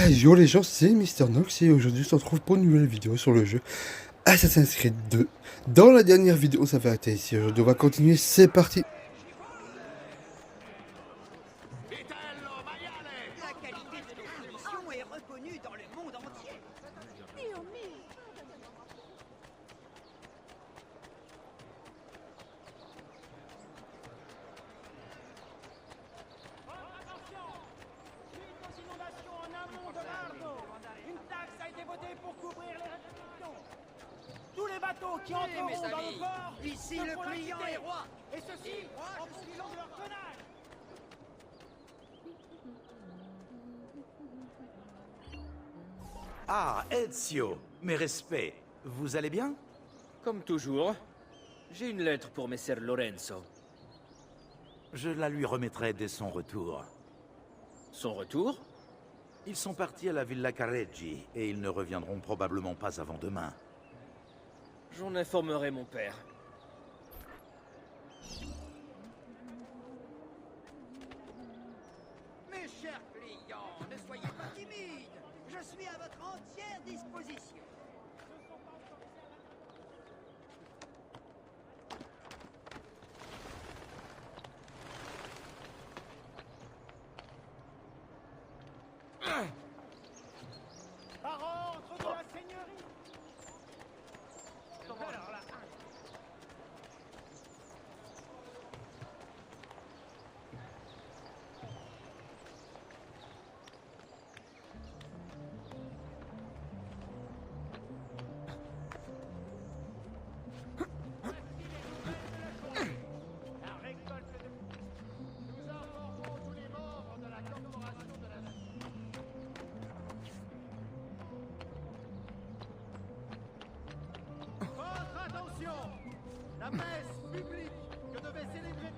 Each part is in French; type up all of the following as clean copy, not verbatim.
Yo les gens, c'est Mister Nox et aujourd'hui on se retrouve pour une nouvelle vidéo sur le jeu Assassin's Creed 2. Dans la dernière vidéo, ça va arrêter ici. Aujourd'hui, on va continuer, c'est parti. La qualité de nos munitions est reconnue dans le monde entier. Attention! Suite aux inondations en amont de l'Arno, une taxe a été votée pour couvrir les restrictions. Tous les bateaux qui entreront dans le port Ici se le font client liquider. est roi. Et ceci en fonction de leur tonnage. Ah, Ezio, mes respects. Vous allez bien? Comme toujours, j'ai une lettre pour Messer Lorenzo. Je la lui remettrai dès son retour. Son retour? Ils sont partis à la Villa Careggi et ils ne reviendront probablement pas avant demain. J'en informerai mon père. Mes chers clients, ne soyez pas timides. Je suis à votre entière disposition. Par ordre de la seigneurie. Alors là, la récolte de... Nous informons tous les membres de la corporation de la nation. Votre attention! La messe publique que devait célébrer...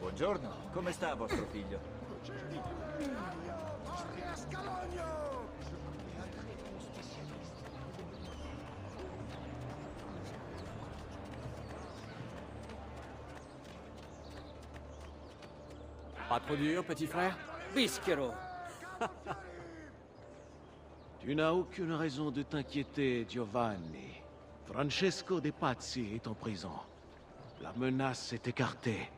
Buongiorno, come sta vostro figlio? Pas trop dur, petit frère? Bischero! Tu n'as aucune raison de t'inquiéter, Giovanni. Francesco De Pazzi est en prison. La menace est écartée.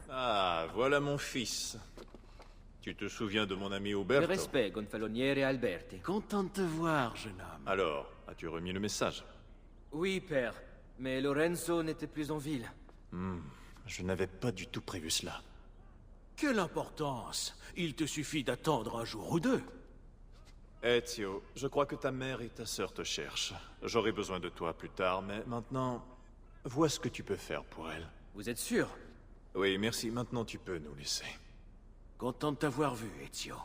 Ah, voilà mon fils. Tu te souviens de mon ami Le Uberto? respect, gonfaloniere Alberti. Content de te voir, jeune homme. Alors, as-tu remis le message? Oui, père, mais Lorenzo n'était plus en ville. Je n'avais pas du tout prévu cela. Quelle importance! Il te suffit d'attendre un jour ou deux. Ezio, je crois que ta mère et ta sœur te cherchent. J'aurai besoin de toi plus tard, mais maintenant, vois ce que tu peux faire pour elles. Vous êtes sûr? Oui, merci. Maintenant, tu peux nous laisser. Content de t'avoir vu, Ezio.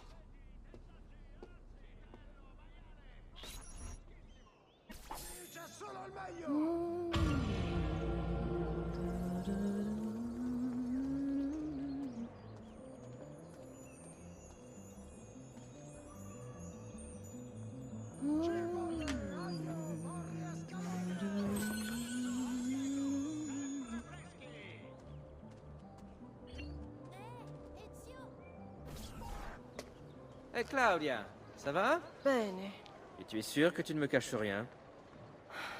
Hé Claudia, ça va? Bene, Et tu es sûr que tu ne me caches rien?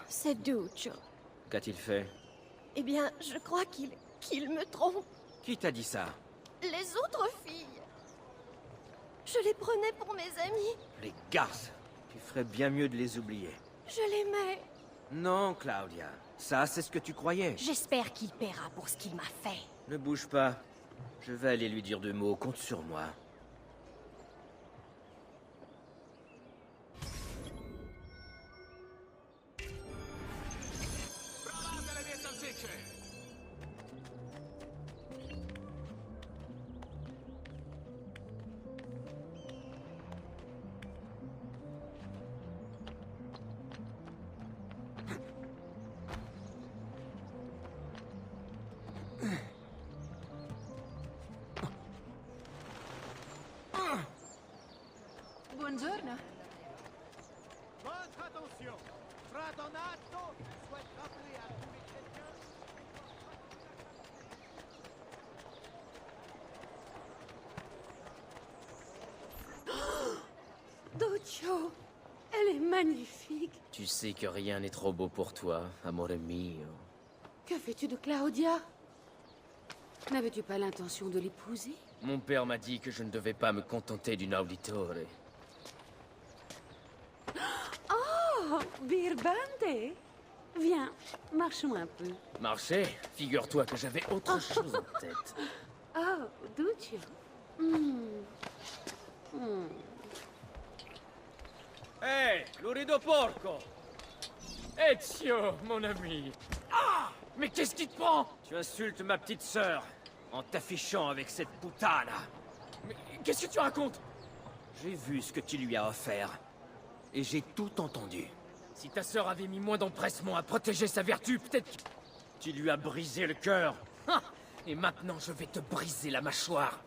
c'est Duccio. Qu'a-t-il fait? Eh bien, je crois qu'il me trompe. Qui t'a dit ça? Les autres filles. Je les prenais pour mes amis. Les garces! Tu ferais bien mieux de les oublier. Je l'aimais. Non, Claudia. Ça, c'est ce que tu croyais. J'espère qu'il paiera pour ce qu'il m'a fait. Ne bouge pas. Je vais aller lui dire 2 mots. Compte sur moi. Buongiorno. Votre attention. Fra Donato souhaite rappeler à tous les chrétiens. Duccio, elle est magnifique. Tu sais que rien n'est trop beau pour toi, amore mio. Que fais-tu de Claudia? N'avais-tu pas l'intention de l'épouser? Mon père m'a dit que je ne devais pas me contenter d'une auditore. Oh, Birbante. Viens, marchons un peu. Marcher? Figure-toi que j'avais autre chose en tête. Oh, Duccio. Hmm. Hmm. Hé, Lurido Porco! Ezio, mon ami! Ah! Mais qu'est-ce qui te prend? Tu insultes ma petite sœur en t'affichant avec cette puttana. Mais qu'est-ce que tu racontes? J'ai vu ce que tu lui as offert. Et j'ai tout entendu. Si ta sœur avait mis moins d'empressement à protéger sa vertu, peut-être que tu lui as brisé le cœur. Ah! Et maintenant, je vais te briser la mâchoire.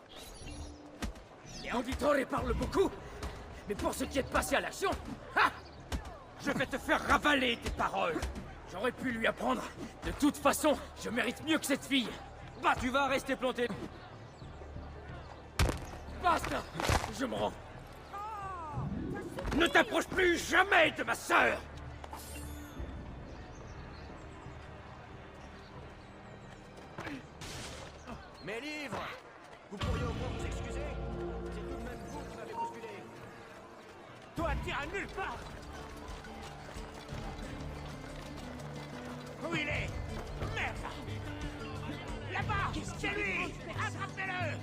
Les auditeurs parlent beaucoup. Mais pour ce qui est de passer à l'action, ha! Je vais te faire ravaler tes paroles. J'aurais pu lui apprendre. De toute façon, je mérite mieux que cette fille. Bah, tu vas rester planté. Basta! Je me rends. Ne t'approche plus jamais de ma sœur! Mes livres! Vous pourriez au moins vous excuser? C'est tout de même vous qui m'avez bousculé. Toi, t'iras nulle part. Où il est? Merde! Là-bas! C'est lui! Attrapez-le!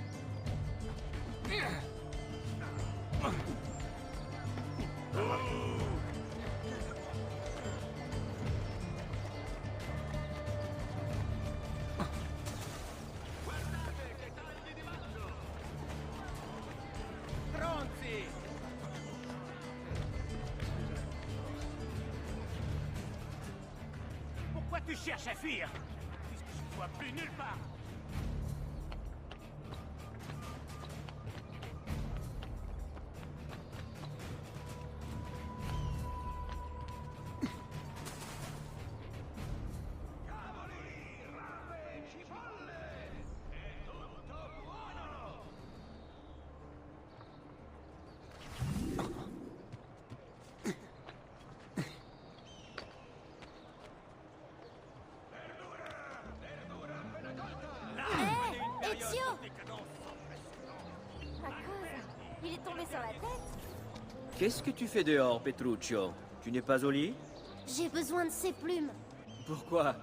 Stronzi! Pourquoi tu cherches à fuir? Puisque je ne vois plus nulle part. Ezio! Ma cosa? Il est tombé sur la tête? Qu'est-ce que tu fais dehors, Petruccio? Tu n'es pas au lit? J'ai besoin de ses plumes. Pourquoi?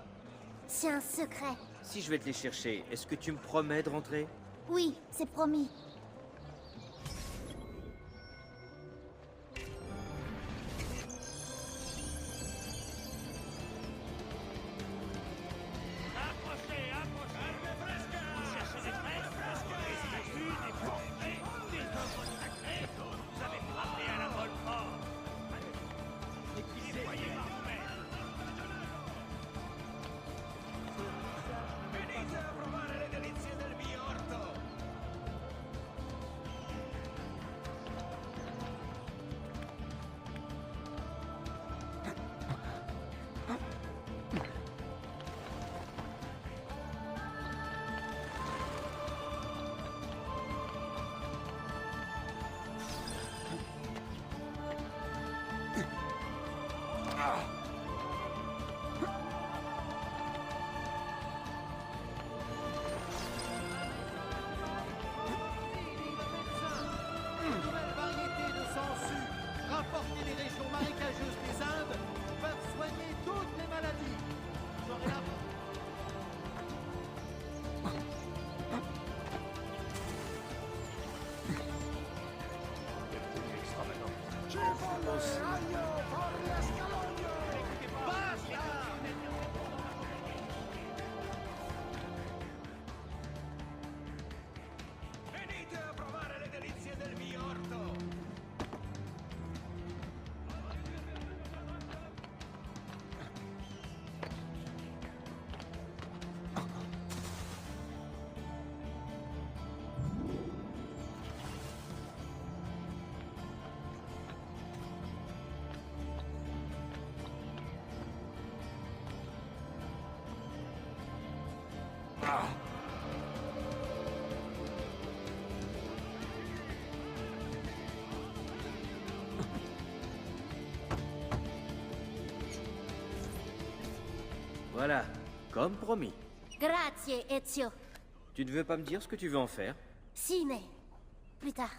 C'est un secret. Si je vais te les chercher, est-ce que tu me promets de rentrer? Oui, c'est promis. Approchez, approchez! Vous cherchez des fraises? Des statues, des portraits, des œuvres sacrées? Vous avez frappé à la bonne porte! Et qui les voyez par vous-même! Venite a provare le delizie del mio orto! Voilà, comme promis. Grazie, Ezio. Tu ne veux pas me dire ce que tu veux en faire? Si, mais... plus tard.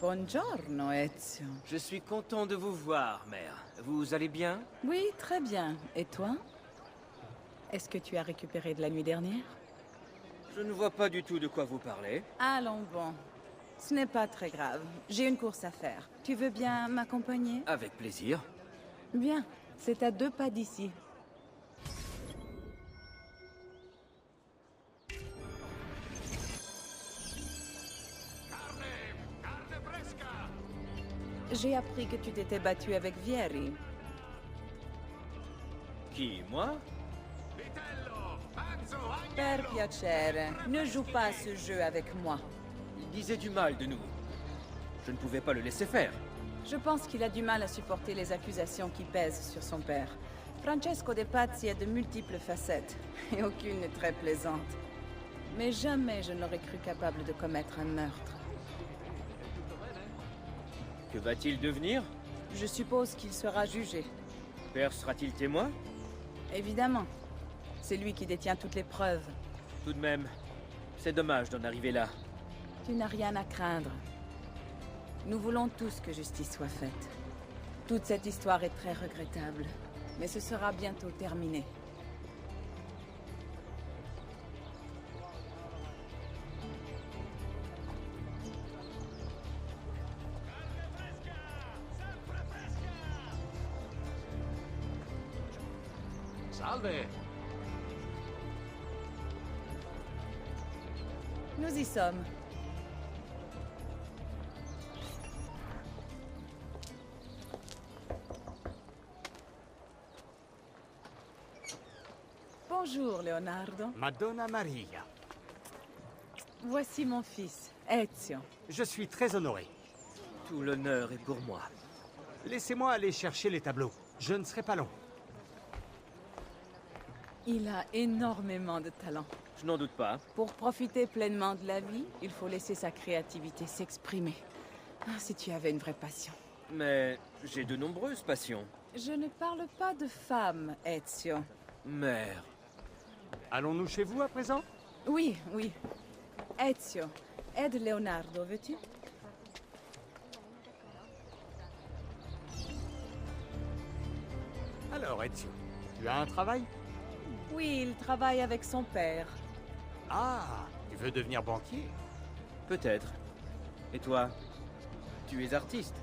Buongiorno, Ezio. Je suis content de vous voir, mère. Vous allez bien? Oui, très bien. Et toi? Est-ce que tu as récupéré de la nuit dernière? Je ne vois pas du tout de quoi vous parlez. Allons bon. Ce n'est pas très grave. J'ai une course à faire. Tu veux bien m'accompagner? Avec plaisir. Bien. C'est à 2 pas d'ici. J'ai appris que tu t'étais battu avec Vieri. Qui, moi? Per piacere, ne joue pas à ce jeu avec moi. Il disait du mal de nous. Je ne pouvais pas le laisser faire. Je pense qu'il a du mal à supporter les accusations qui pèsent sur son père. Francesco De Pazzi a de multiples facettes, et aucune n'est très plaisante. Mais jamais je n'aurais cru capable de commettre un meurtre. Que va-t-il devenir? Je suppose qu'il sera jugé. Père sera-t-il témoin? Évidemment. C'est lui qui détient toutes les preuves. Tout de même, c'est dommage d'en arriver là. Tu n'as rien à craindre. Nous voulons tous que justice soit faite. Toute cette histoire est très regrettable, mais ce sera bientôt terminé. Salve! Nous y sommes. Bonjour, Leonardo. Madonna Maria. Voici mon fils, Ezio. Je suis très honoré. Tout l'honneur est pour moi. Laissez-moi aller chercher les tableaux. Je ne serai pas long. Il a énormément de talent. Je n'en doute pas. Pour profiter pleinement de la vie, il faut laisser sa créativité s'exprimer. Ah, si tu avais une vraie passion. Mais j'ai de nombreuses passions. Je ne parle pas de femme, Ezio. Mère. Allons-nous chez vous à présent? Oui, oui. Ezio, aide Leonardo, veux-tu? Alors, Ezio, tu as un travail? Oui, il travaille avec son père. Ah, tu veux devenir banquier? Peut-être. Et toi? Tu es artiste?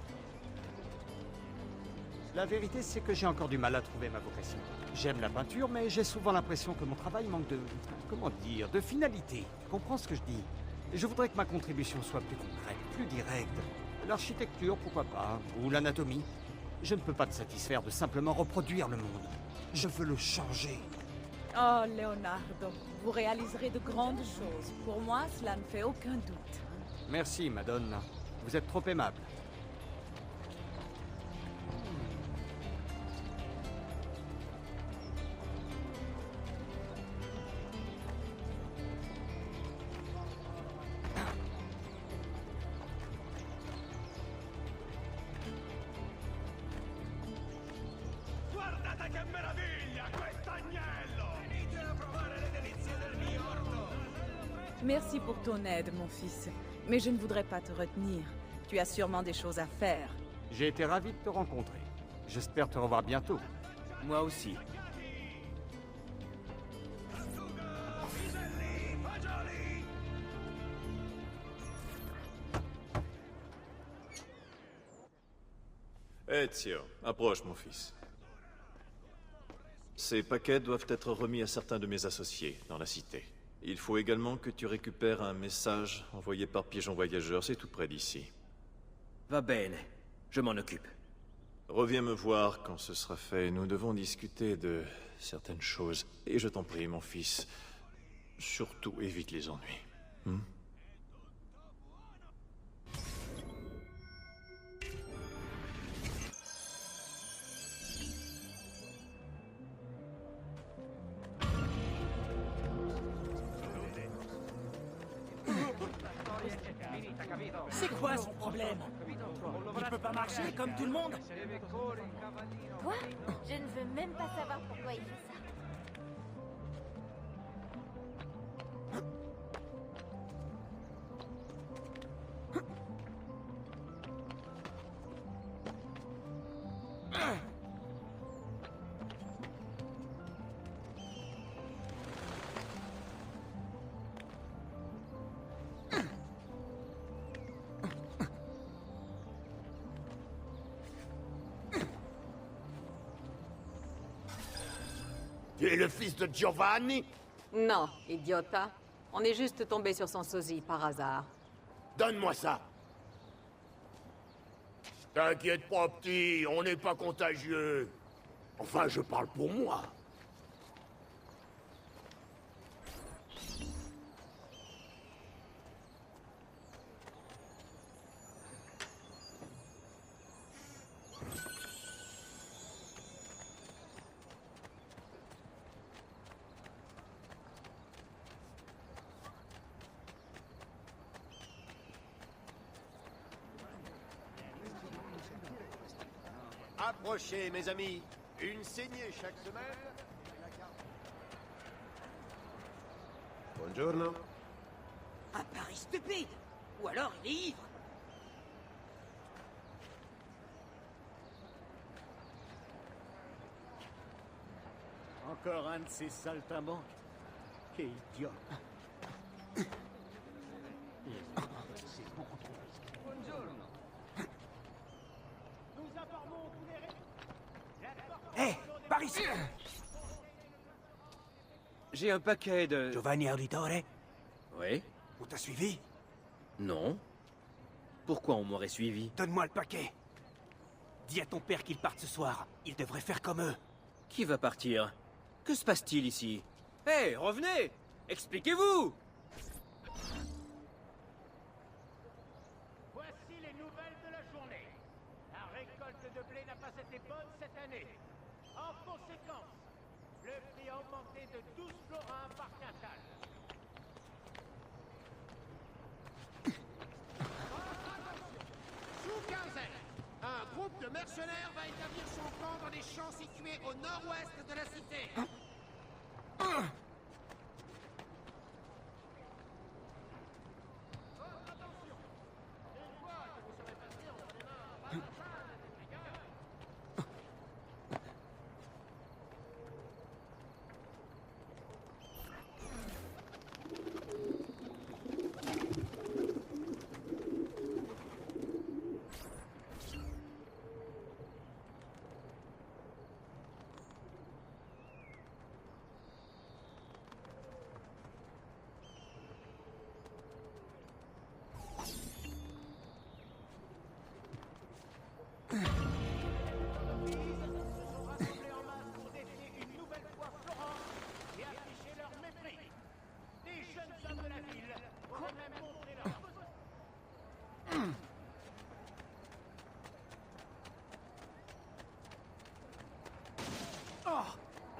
La vérité, c'est que j'ai encore du mal à trouver ma vocation. J'aime la peinture, mais j'ai souvent l'impression que mon travail manque de... comment dire? De finalité. Tu comprends ce que je dis? Je voudrais que ma contribution soit plus concrète, plus directe. L'architecture, pourquoi pas? Ou l'anatomie. Je ne peux pas te satisfaire de simplement reproduire le monde. Je veux le changer. Oh, Leonardo, vous réaliserez de grandes choses. Pour moi, cela ne fait aucun doute. Merci, Madonna. Vous êtes trop aimable. Guardate che meraviglia, quest'agnello! Venite a provare le delizie del mio orto! Merci pour ton aide, mon fils. Mais je ne voudrais pas te retenir. Tu as sûrement des choses à faire. J'ai été ravi de te rencontrer. J'espère te revoir bientôt. Moi aussi. Ezio, approche mon fils. Ces paquets doivent être remis à certains de mes associés dans la cité. Il faut également que tu récupères un message envoyé par pigeon voyageur, c'est tout près d'ici. Va bene. Je m'en occupe. Reviens me voir quand ce sera fait. Nous devons discuter de certaines choses. Et je t'en prie, mon fils, Surtout évite les ennuis. C'est quoi son problème? Il peut pas marcher comme tout le monde? Quoi? Je ne veux même pas savoir pourquoi il fait ça. Tu es le fils de Giovanni? Non, idiota. On est juste tombé sur son sosie par hasard. Donne-moi ça. T'inquiète pas, petit, on n'est pas contagieux. Enfin, je parle pour moi. Approchez, mes amis. Une saignée chaque semaine. Buongiorno. Un pari stupide. Ou alors il est ivre. Encore un de ces saltimbanques. Quel idiot. Hé, par ici! J'ai un paquet de... Giovanni Auditore, Oui? on t'a suivi? Non. Pourquoi on m'aurait suivi? Donne-moi le paquet. Dis à ton père qu'il parte ce soir. Il devrait faire comme eux. Qui va partir? Que se passe-t-il ici? Hé, revenez! Expliquez-vous! Voici les nouvelles de la journée. La récolte de blé n'a pas été bonne cette année. En conséquence, le prix a augmenté de 12 florins par quintal. Sous quinzaine, un groupe de mercenaires va établir son camp dans des champs situés au nord-ouest de la cité.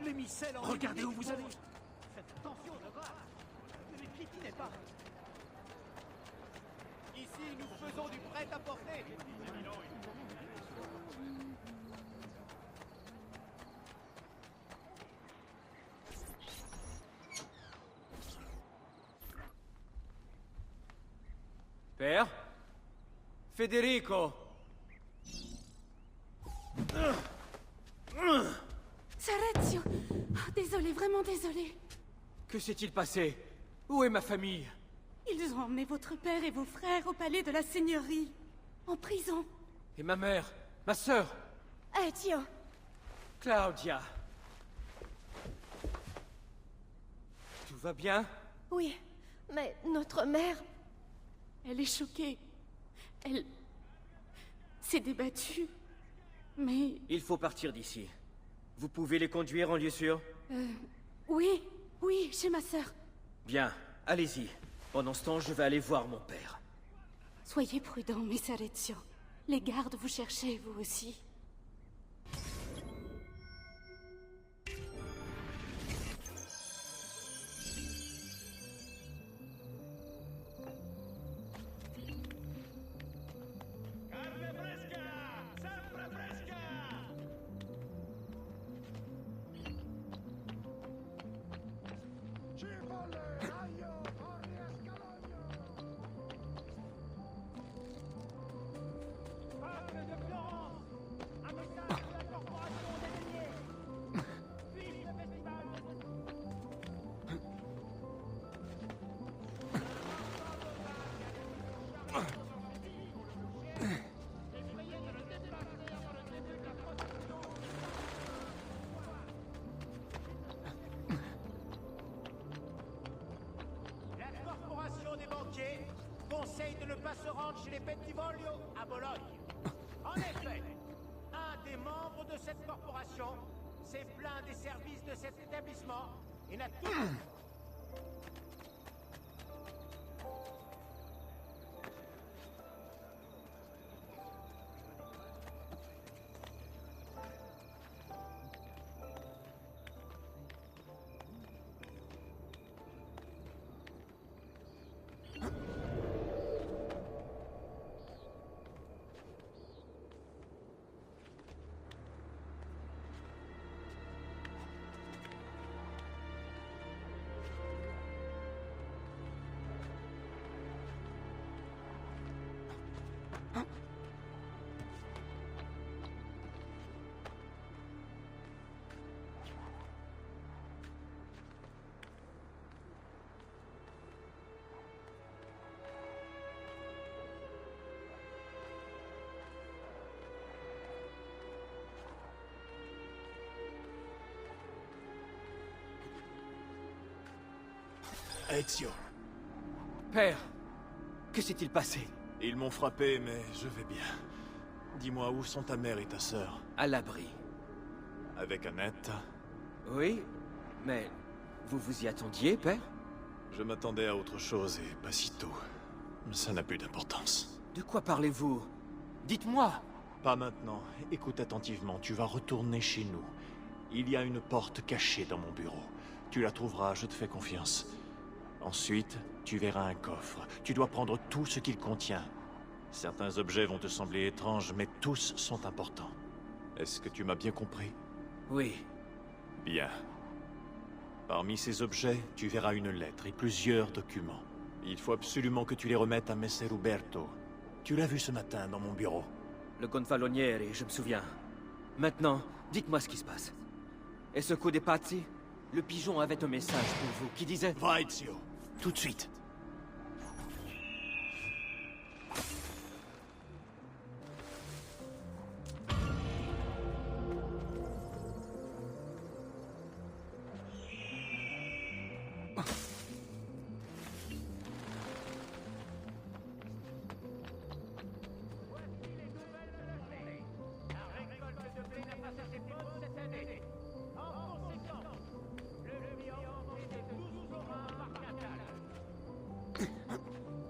Les micelles en... Regardez où vous allez. Faites attention, de grâce. Ne les piétinez pas. Ici, nous faisons du prêt-à-porter. Père? Federico! Sarezio! Oh, désolé, vraiment désolé. Que s'est-il passé? Où est ma famille? Ils ont emmené votre père et vos frères au palais de la seigneurie. En prison. Et ma mère? Ma sœur? Ezio, Claudia? Tout va bien? oui, mais notre mère... Elle est choquée. Elle s'est débattue. Mais... Il faut partir d'ici. Vous pouvez les conduire en lieu sûr? Oui, oui, chez ma sœur. Bien, allez-y. Pendant ce temps, je vais aller voir mon père. Soyez prudent, Miss Ezio. Les gardes vous cherchaient, vous aussi. La corporation des banquiers conseille de ne pas se rendre chez les Bentivoglio à Bologne. En effet, un des membres de cette corporation s'est plaint des services de cet établissement et n'a tout... Ezio. Père, que s'est-il passé? Ils m'ont frappé, mais je vais bien. Dis-moi, où sont ta mère et ta sœur? À l'abri. Avec Annette? Oui, mais vous vous y attendiez, père? Je m'attendais à autre chose et pas si tôt. Ça n'a plus d'importance. De quoi parlez-vous? Dites-moi! Pas maintenant. Écoute attentivement, tu vas retourner chez nous. Il y a une porte cachée dans mon bureau. Tu la trouveras, je te fais confiance. Ensuite, tu verras un coffre. Tu dois prendre tout ce qu'il contient. Certains objets vont te sembler étranges, mais tous sont importants. Est-ce que tu m'as bien compris? Oui. Bien. Parmi ces objets, tu verras une lettre et plusieurs documents. Il faut absolument que tu les remettes à Messer Uberto. Tu l'as vu ce matin dans mon bureau. Le Gonfaloniere, je me souviens. Maintenant, dites-moi ce qui se passe. Et ce coup des pazzi? Le pigeon avait un message pour vous qui disait... Va, Ezio. Tout de suite. La récolte de blé n'a pas assez bonne cette année. En conséquence, le prix a augmenté de 12 florins par quintal.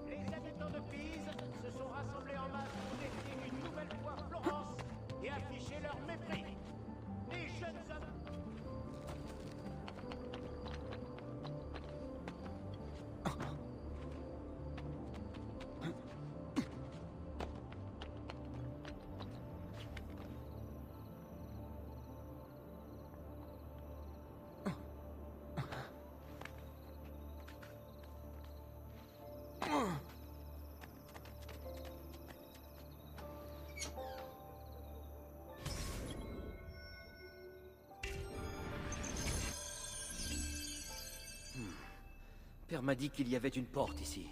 Les habitants de Pise se sont rassemblés en masse pour décrire une nouvelle fois Florence et afficher leur mépris. Les jeunes hommes... Père m'a dit qu'il y avait une porte ici.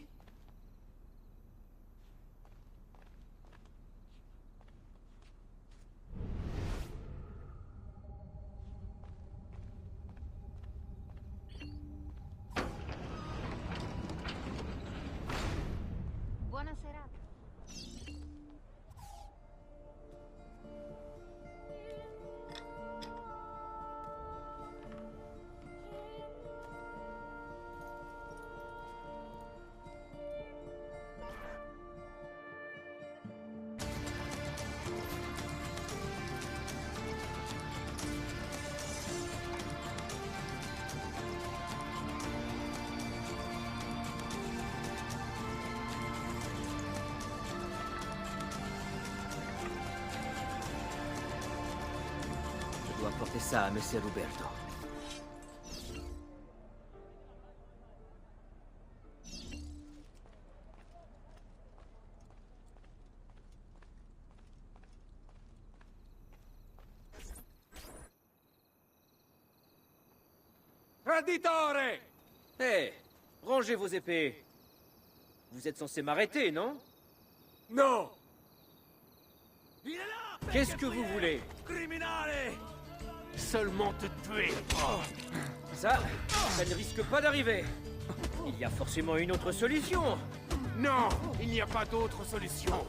Buona serata. apporter ça à Messer Roberto. Traditore! Hé, rangez vos épées. Vous êtes censé m'arrêter, non? Non! Il est là! Qu'est-ce que vous voulez? Criminale! Seulement te tuer! Ça ne risque pas d'arriver. Il y a forcément une autre solution. Non! Il n'y a pas d'autre solution!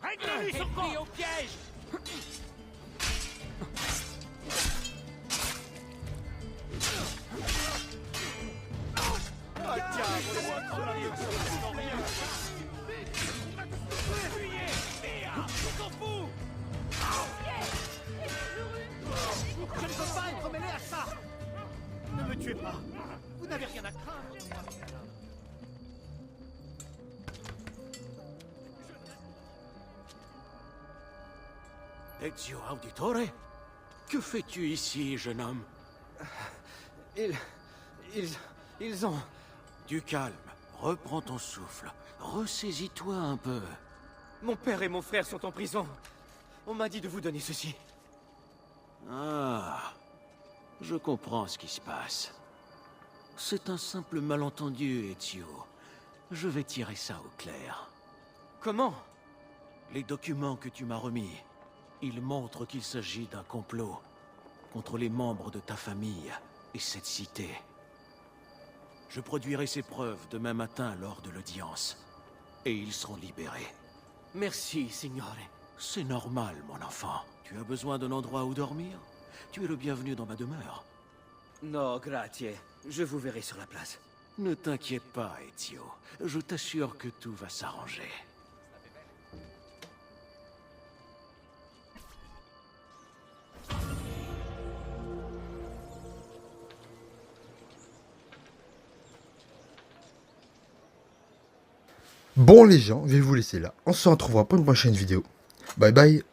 Règle-lui son camp au piège. Je ne peux pas être mêlé à ça! Ne me tuez pas! Vous n'avez rien à craindre! Ezio Auditore? Que fais-tu ici, jeune homme? Ils ont... Du calme, reprends ton souffle, ressaisis-toi un peu. Mon père et mon frère sont en prison. On m'a dit de vous donner ceci. Ah, je comprends ce qui se passe. C'est un simple malentendu, Ezio. Je vais tirer ça au clair. Comment? Les documents que tu m'as remis, ils montrent qu'il s'agit d'un complot contre les membres de ta famille et cette cité. Je produirai ces preuves demain matin lors de l'audience, et ils seront libérés. Merci, signore. C'est normal, mon enfant. Tu as besoin d'un endroit où dormir? Tu es le bienvenu dans ma demeure. No, grazie. Je vous verrai sur la place. Ne t'inquiète pas, Ezio. Je t'assure que tout va s'arranger. Bon les gens, je vais vous laisser là. On se retrouvera pour une prochaine vidéo. Bye bye.